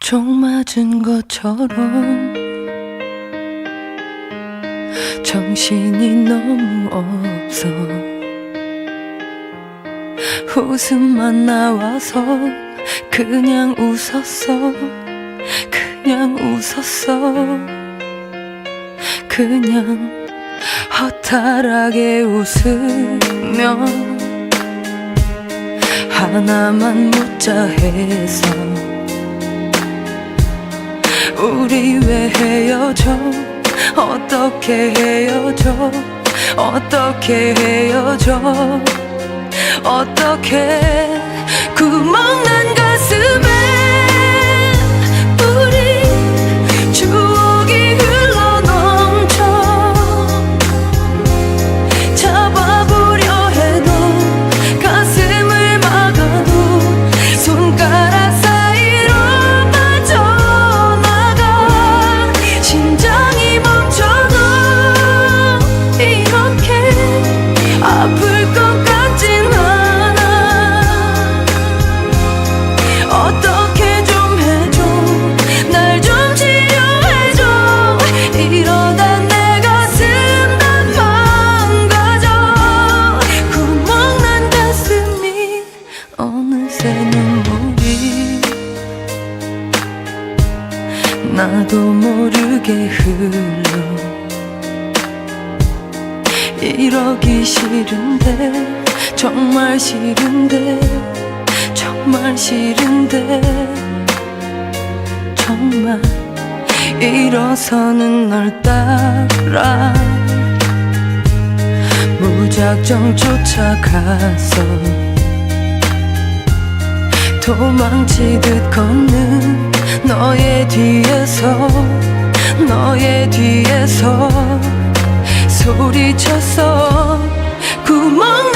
총 맞은 것처럼 정신이 너무 없어. 웃음만 나와서 그냥 웃었어. 그냥 웃었어. 그냥 허탈하게 웃으며 하나만 묻자 해서 우리 왜 헤어져? 어떻게 헤어져? 어떻게 헤어져? 어떻게 구멍난 가슴에 우리 추억이 흘러넘쳐 잡아보려 해도 가슴을 막아도 손가락 사이로 빠져나가 심장이 멈춰도 이렇게 아플 것 같진 않아. 어떻게 좀 해줘. 날 좀 치료해줘. 이러다 내 가슴 다 망가져. 구멍난 가슴이 어느새 눈물이 나도 모르게 흘러. 이러기 싫은데 정말 싫은데 정말 싫은데 정말 일어서는 널 따라 무작정 쫓아가서 도망치듯 걷는 너의 뒤에서 소리쳤어. 구멍